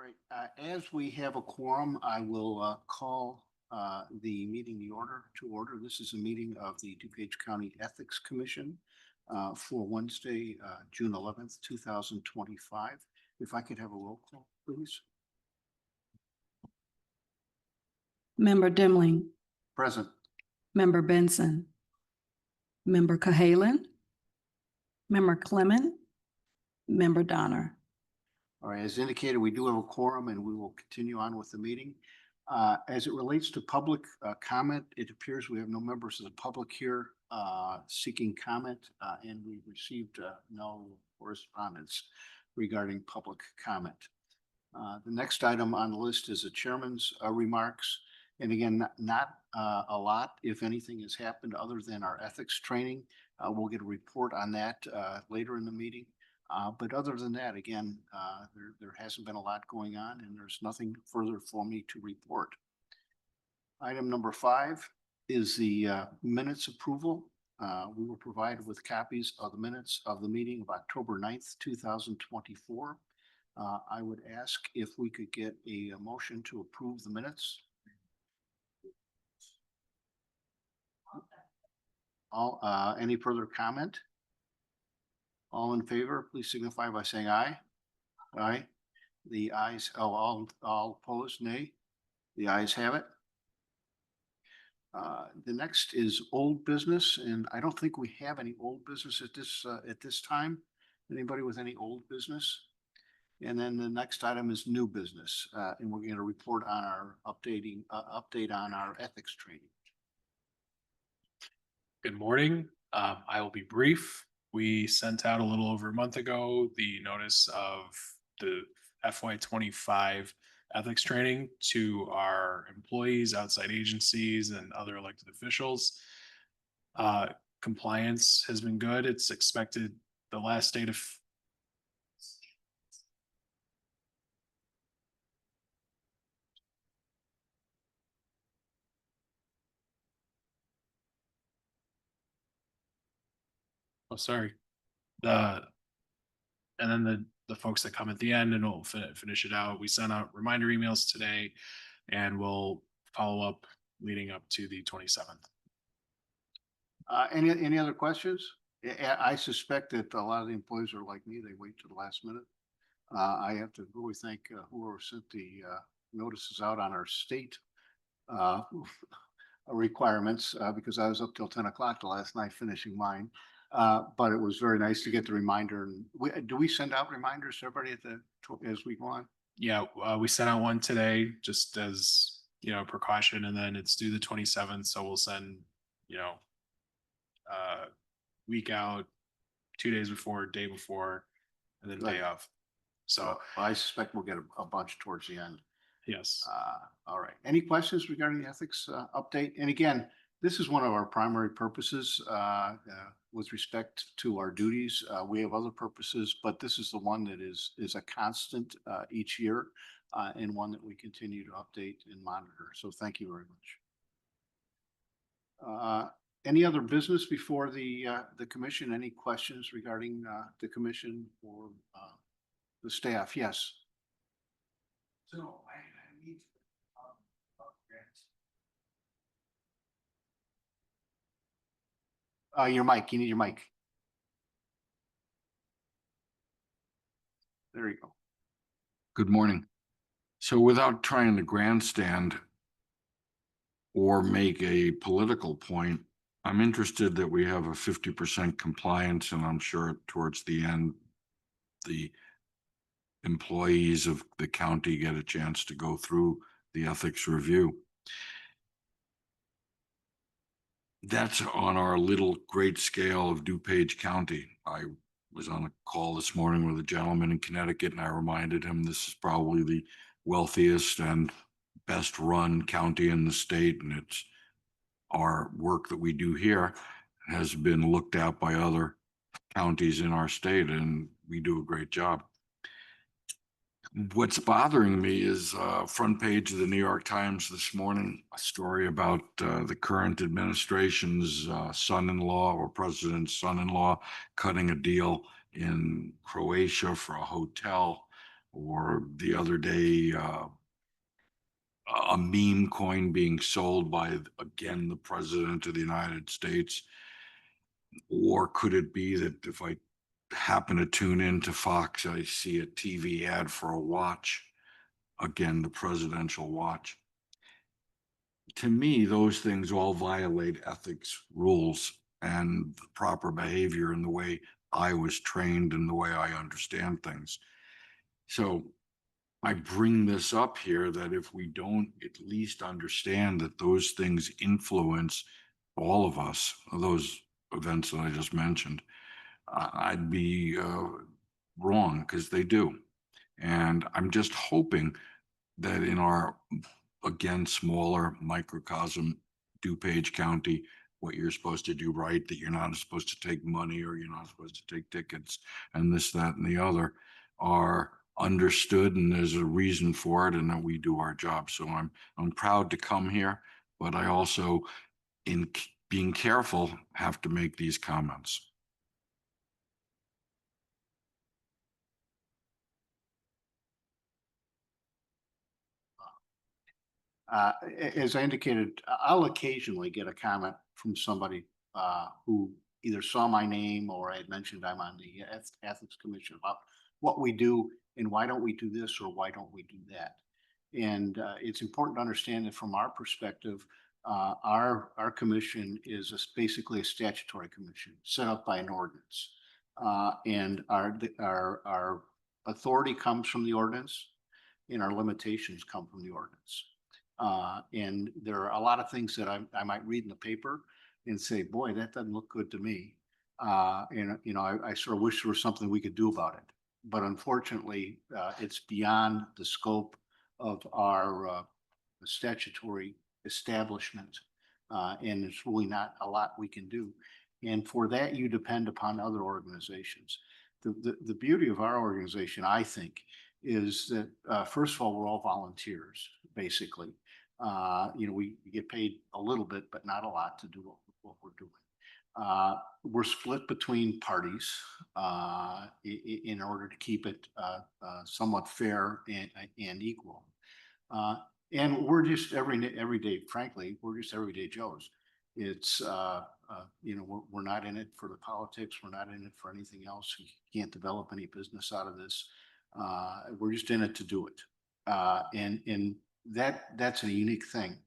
right, as we have a quorum, I will call the meeting to order. This is a meeting of the DuPage County Ethics Commission for Wednesday, June 11th, 2025. If I could have a roll call, please. Member Demling, Present. Member Benson, Member Cahalan, Member Clement, Member Donner. All right, as indicated, we do have a quorum and we will continue on with the meeting. As it relates to public comment, it appears we have no members of the public here seeking comment, and we received no correspondence regarding public comment. The next item on the list is the chairman's remarks. And again, not a lot, if anything, has happened other than our ethics training. We'll get a report on that later in the meeting. But other than that, again, there hasn't been a lot going on and there's nothing further for me to report. Item number 5 is the minutes approval. We were provided with copies of the minutes of the meeting of October 9th, 2024. I would ask if we could get a motion to approve the minutes. Any further comment? All in favor, please signify by saying aye. Aye. The ayes, all opposed, nay. The ayes have it. The next is old business, and I don't think we have any old business at this time. Anybody with any old business? And then the next item is new business, and we're going to report on our update on our ethics training. Good morning. I will be brief. We sent out a little over a month ago the notice of the FY25 ethics training to our employees, outside agencies, and other elected officials. Compliance has been good. It's expected the last date of sorry. And then the folks that come at the end and we'll finish it out. We sent out reminder emails today and we'll follow up leading up to the 27th. Any other questions? I suspect that a lot of the employees are like me. They wait to the last minute. I have to really thank whoever sent the notices out on our state requirements because I was up till 10 o'clock the last night finishing mine. But it was very nice to get the reminder. And do we send out reminders to everybody as we go on? Yeah, we sent out one today just as, precaution, and then it's due the 27th. So we'll send, week out, 2 days before, day before, and then day of. So I suspect we'll get a bunch towards the end. Yes. All right. Any questions regarding the ethics update? And again, this is one of our primary purposes with respect to our duties. We have other purposes, but this is the one that is a constant each year and one that we continue to update and monitor. So thank you very much. Any other business before the commission? Any questions regarding the commission or the staff? Yes. So I need to your mic. You need your mic. There you go. Good morning. So without trying to grandstand or make a political point, I'm interested that we have a 50% compliance, and I'm sure towards the end, the employees of the county get a chance to go through the ethics review. That's on our little great scale of DuPage County. I was on a call this morning with a gentleman in Connecticut, and I reminded him this is probably the wealthiest and best run county in the state, and it's our work that we do here has been looked at by other counties in our state, and we do a great job. What's bothering me is front page of the New York Times this morning, a story about the current administration's son-in-law or president's son-in-law cutting a deal in Croatia for a hotel or the other day, a meme coin being sold by, again, the President of the United States? Or could it be that if I happen to tune into Fox, I see a TV ad for a watch, again, the presidential watch? To me, those things all violate ethics rules and the proper behavior in the way I was trained and the way I understand things. So I bring this up here that if we don't at least understand that those things influence all of us, those events that I just mentioned, I'd be wrong, because they do. And I'm just hoping that in our, again, smaller microcosm, DuPage County, what you're supposed to do right, that you're not supposed to take money, or you're not supposed to take tickets, and this, that, and the other, are understood, and there's a reason for it, and that we do our job. So I'm proud to come here, but I also, in being careful, have to make these comments. As I indicated, I'll occasionally get a comment from somebody who either saw my name or I had mentioned I'm on the Ethics Commission about what we do and why don't we do this or why don't we do that. And it's important to understand that from our perspective, our commission is basically a statutory commission set up by an ordinance. And our authority comes from the ordinance and our limitations come from the ordinance. And there are a lot of things that I might read in the paper and say, boy, that doesn't look good to me. And, you know, I sort of wish there was something we could do about it. But unfortunately, it's beyond the scope of our statutory establishment. And there's really not a lot we can do. And for that, you depend upon other organizations. The beauty of our organization, I think, is that first of all, we're all volunteers, basically. You know, we get paid a little bit, but not a lot to do what we're doing. We're split between parties in order to keep it somewhat fair and equal. And we're just every day, frankly, we're just everyday Joes. It's, you know, we're not in it for the politics. We're not in it for anything else. We can't develop any business out of this. We're just in it to do it. And that's a unique thing.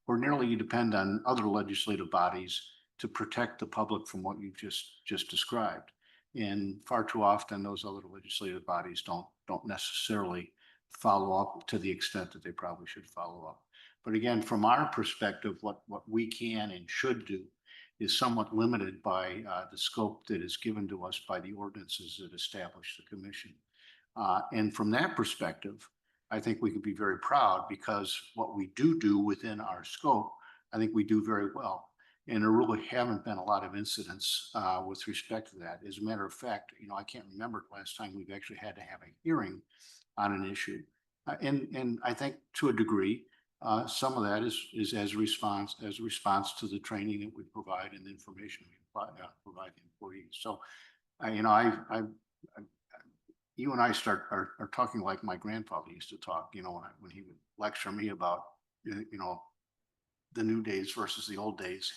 Ordinarily, you depend on other legislative bodies to protect the public from what you've just described. And far too often, those other legislative bodies don't necessarily follow up to the extent that they probably should follow up. But again, from our perspective, what we can and should do is somewhat limited by the scope that is given to us by the ordinances that establish the commission. And from that perspective, I think we could be very proud, because what we do within our scope, I think we do very well. And there really haven't been a lot of incidents with respect to that. As a matter of fact, you know, I can't remember the last time we've actually had to have a hearing on an issue. And I think to a degree, some of that is as a response to the training that we provide and the information we provide the employees. So, you know, you and I are talking like my grandfather used to talk, you know, when he would lecture me about, you know, the new days versus the old days.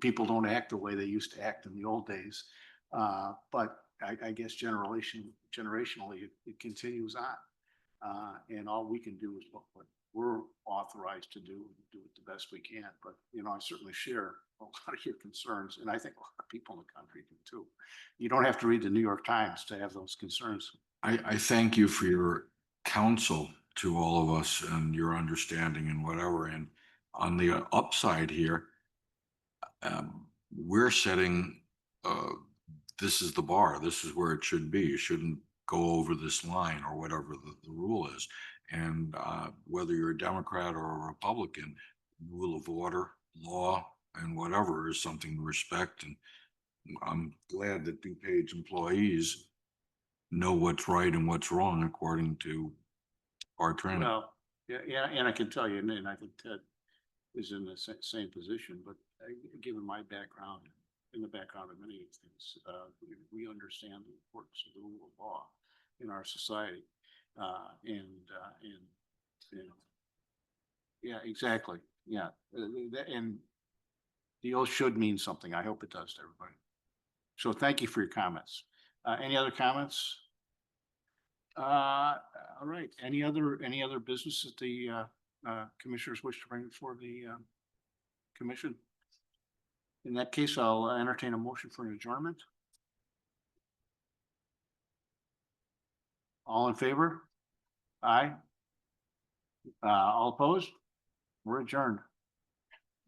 People don't act the way they used to act in the old days. But I guess generationally, it continues on. And all we can do is what we're authorized to do, and do it the best we can. But, you know, I certainly share a lot of your concerns, and I think a lot of people in the country do too. You don't have to read the New York Times to have those concerns. I thank you for your counsel to all of us and your understanding and whatever. And on the upside here, we're setting, this is the bar. This is where it should be. You shouldn't go over this line, or whatever the rule is. And whether you're a Democrat or a Republican, rule of order, law, and whatever is something to respect. And I'm glad that DuPage employees know what's right and what's wrong according to our training. Well, yeah, and I can tell you, and I think Ted is in the same position, but given my background, in the background of many things, we understand the importance of the rule of law in our society. and yeah, exactly. Yeah. And the oath should mean something. I hope it does to everybody. So thank you for your comments. Any other comments? All right. Any other business that the commissioners wish to bring before the commission? In that case, I'll entertain a motion for an adjournment. All in favor? Aye. All opposed? We're adjourned.